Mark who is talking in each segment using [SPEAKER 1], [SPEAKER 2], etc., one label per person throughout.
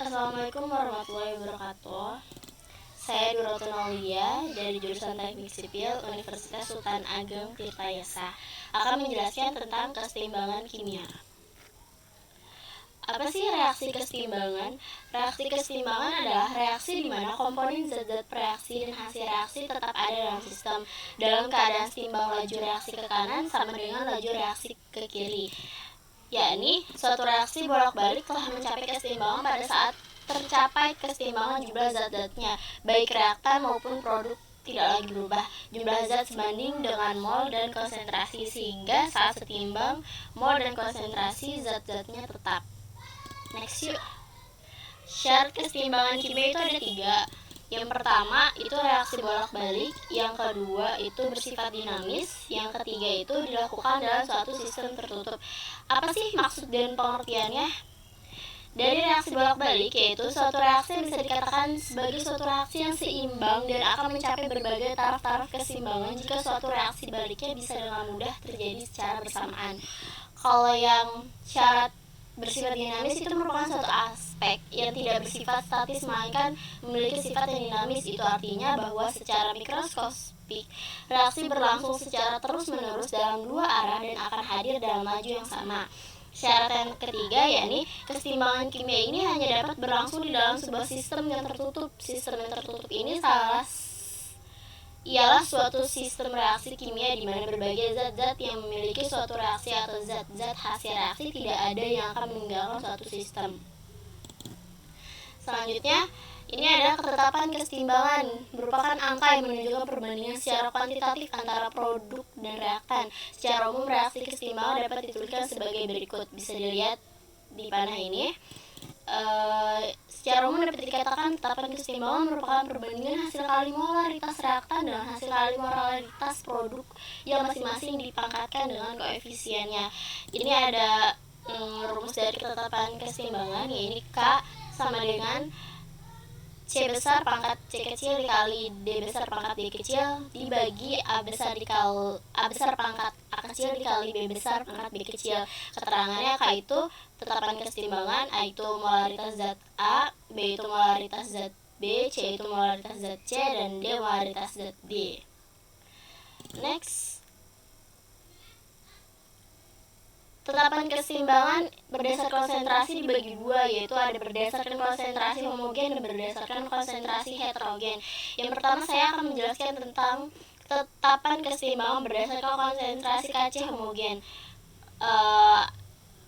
[SPEAKER 1] Assalamualaikum warahmatullahi wabarakatuh. Saya Duratun Aulia dari jurusan Teknik Sipil Universitas Sultan Ageng Tirtayasa akan menjelaskan tentang keseimbangan kimia. Apa sih reaksi keseimbangan? Reaksi keseimbangan adalah reaksi di mana komponen zat-zat reaksi dan hasil reaksi tetap ada dalam sistem dalam keadaan seimbang. Laju reaksi ke kanan sama dengan laju reaksi ke kiri, yakni suatu reaksi bolak-balik telah mencapai keseimbangan pada saat tercapai keseimbangan jumlah zat-zatnya, baik reaktan maupun produk tidak lagi berubah. Jumlah zat sebanding dengan mol dan konsentrasi, sehingga saat setimbang mol dan konsentrasi zat-zatnya tetap. Next yuk. Syarat keseimbangan kimia itu ada 3. Yang pertama itu reaksi bolak-balik, yang kedua itu bersifat dinamis, yang ketiga itu dilakukan dalam suatu sistem tertutup. Apa sih maksud dan pengertiannya? Dari reaksi bolak-balik, yaitu suatu reaksi yang bisa dikatakan sebagai suatu reaksi yang seimbang dan akan mencapai berbagai taraf-taraf keseimbangan jika suatu reaksi baliknya bisa dengan mudah terjadi secara bersamaan. Kalau yang syarat bersifat dinamis itu merupakan suatu aspek yang tidak bersifat statis melainkan memiliki sifat yang dinamis. Itu artinya bahwa secara mikroskopik reaksi berlangsung secara terus-menerus dalam 2 arah dan akan hadir dalam laju yang sama. Syarat yang ketiga, yakni keseimbangan kimia ini hanya dapat berlangsung di dalam sebuah sistem yang tertutup. Sistem yang tertutup ini ialah suatu sistem reaksi kimia di mana berbagai zat-zat yang memiliki suatu reaksi atau zat-zat hasil reaksi tidak ada yang akan meninggalkan suatu sistem. Selanjutnya, ini adalah ketetapan keseimbangan, merupakan angka yang menunjukkan perbandingan secara kuantitatif antara produk dan reaktan. Secara umum, reaksi keseimbangan dapat dituliskan sebagai berikut. Bisa dilihat di panah ini. Secara umum dapat dikatakan ketetapan keseimbangan merupakan perbandingan hasil kali molaritas reaktan dengan hasil kali molaritas produk yang masing-masing dipangkatkan dengan koefisiennya. Ini ada rumus dari ketetapan keseimbangan, yaitu K sama dengan C besar pangkat C kecil dikali D besar pangkat D kecil dibagi A besar pangkat A kecil dikali B besar pangkat B kecil. Keterangannya K itu tetapan keseimbangan, A itu molaritas zat A, B itu molaritas zat B, C itu molaritas zat C, dan D molaritas zat D. Next. Tetapan keseimbangan berdasarkan konsentrasi dibagi 2, yaitu ada berdasarkan konsentrasi homogen dan berdasarkan konsentrasi heterogen. Yang pertama saya akan menjelaskan tentang tetapan keseimbangan berdasarkan konsentrasi Kc homogen.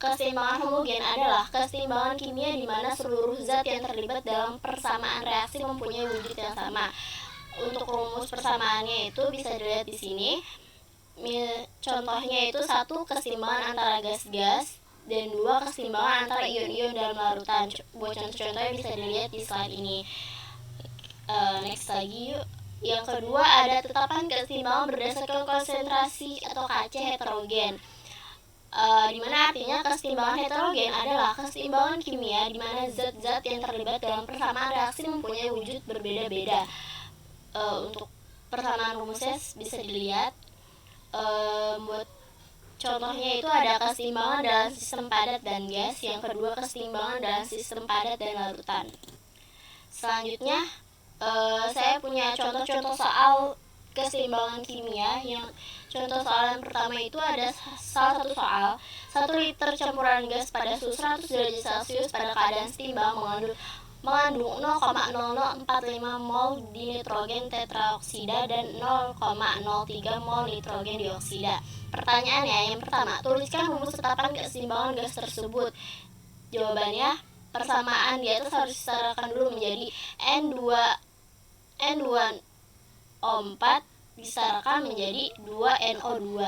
[SPEAKER 1] Keseimbangan homogen adalah keseimbangan kimia di mana seluruh zat yang terlibat dalam persamaan reaksi mempunyai wujud yang sama. Untuk rumus persamaannya itu bisa dilihat di sini. Contohnya itu 1 keseimbangan antara gas-gas dan 2 keseimbangan antara ion-ion dalam larutan. Buat contoh-contohnya bisa dilihat di slide ini. Next lagi yuk. Yang kedua ada tetapan keseimbangan berdasarkan konsentrasi atau Kc heterogen. Dimana artinya keseimbangan heterogen adalah keseimbangan kimia di mana zat-zat yang terlibat dalam persamaan reaksi mempunyai wujud berbeda-beda. Untuk persamaan rumusnya bisa dilihat. Buat contohnya itu ada keseimbangan dalam sistem padat dan gas, yang kedua keseimbangan dalam sistem padat dan larutan. Selanjutnya saya punya contoh-contoh soal keseimbangan kimia. Yang contoh soal yang pertama itu ada salah satu soal 1 liter campuran gas pada suhu 100 derajat Celcius pada keadaan seimbang mengandung 0,0045 mol dinitrogen tetraoksida dan 0,03 mol nitrogen dioksida. Pertanyaannya yang pertama, tuliskan rumus tetapan keseimbangan gas tersebut. Jawabannya, persamaan di atas harus disetarakan dulu menjadi N2O4 disetarakan menjadi 2NO2.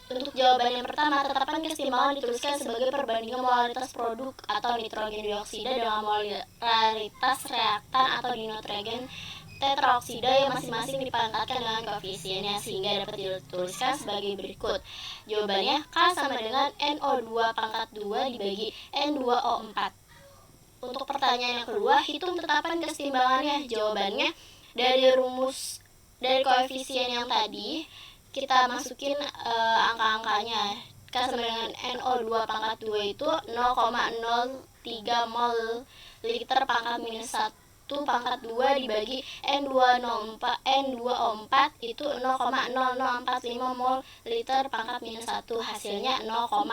[SPEAKER 1] Untuk jawaban yang pertama, tetapan keseimbangan dituliskan sebagai perbandingan molaritas produk atau nitrogen dioksida dengan molaritas reaktan atau dinitrogen tetraoksida yang masing-masing dipangkatkan dengan koefisiennya, sehingga dapat dituliskan sebagai berikut. Jawabannya K sama dengan NO2 pangkat 2 dibagi N2O4. Untuk pertanyaan yang kedua, hitung tetapan keseimbangannya. Jawabannya dari koefisien yang tadi kita masukin angka-angkanya. K sama dengan NO2 pangkat 2 itu 0,03 mol liter pangkat minus 1 pangkat 2 dibagi N2O4 itu 0,0045 mol liter pangkat minus 1, hasilnya 0,2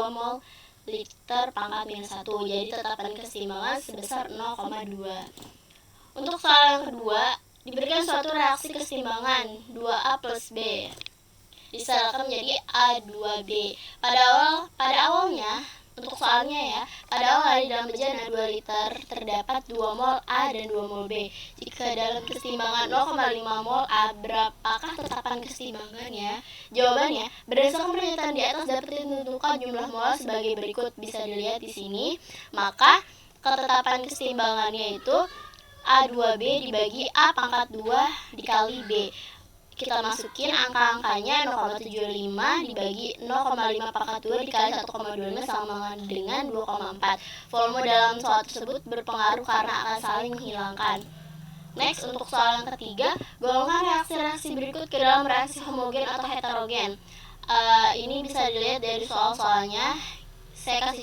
[SPEAKER 1] mol liter pangkat minus 1. Jadi tetapan keseimbangan sebesar 0,2. Untuk soal yang kedua, diberikan suatu reaksi keseimbangan 2A plus B disalurkan menjadi A2B. Pada awalnya, untuk soalnya ya, pada awal di dalam bejana 2 liter terdapat 2 mol A dan 2 mol B. Jika dalam keseimbangan 0,5 mol A, berapakah tetapan keseimbangannya? Jawabannya, berdasarkan pernyataan di atas dapat ditentukan jumlah mol sebagai berikut. Bisa dilihat di sini. Maka ketetapan keseimbangannya itu A2B dibagi A pangkat 2 dikali B. Kita masukin angka-angkanya 0,75 dibagi 0,5 pangkat 2 dikali 1,25 sama dengan 2,4. Volume dalam soal tersebut berpengaruh karena akan saling menghilangkan. Next, untuk soal yang ketiga, golongkan reaksi-reaksi berikut ke dalam reaksi homogen atau heterogen. Ini bisa dilihat dari soal-soalnya. Saya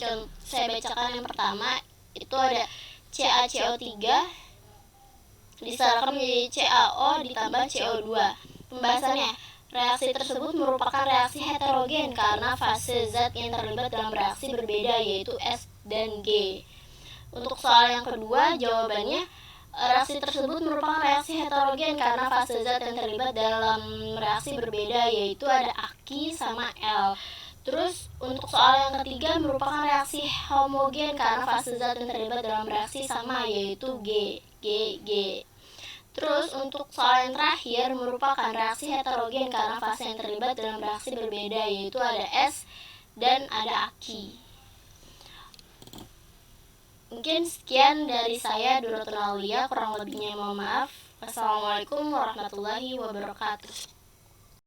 [SPEAKER 1] bacakan yang pertama. Itu ada CaCO3 disalurkan menjadi CaO ditambah CO2. Pembahasannya, reaksi tersebut merupakan reaksi heterogen karena fase zat yang terlibat dalam reaksi berbeda, yaitu S dan G. Untuk soal yang kedua, jawabannya, reaksi tersebut merupakan reaksi heterogen karena fase zat yang terlibat dalam reaksi berbeda, yaitu ada Aki sama L. Terus untuk soal yang ketiga merupakan reaksi homogen karena fase zat yang terlibat dalam reaksi sama, yaitu G. Terus untuk soal yang terakhir merupakan reaksi heterogen karena fase yang terlibat dalam reaksi berbeda, yaitu ada S dan ada Aki. Mungkin sekian dari saya, Duratun Aulia, kurang lebihnya mohon maaf. Wassalamualaikum warahmatullahi wabarakatuh.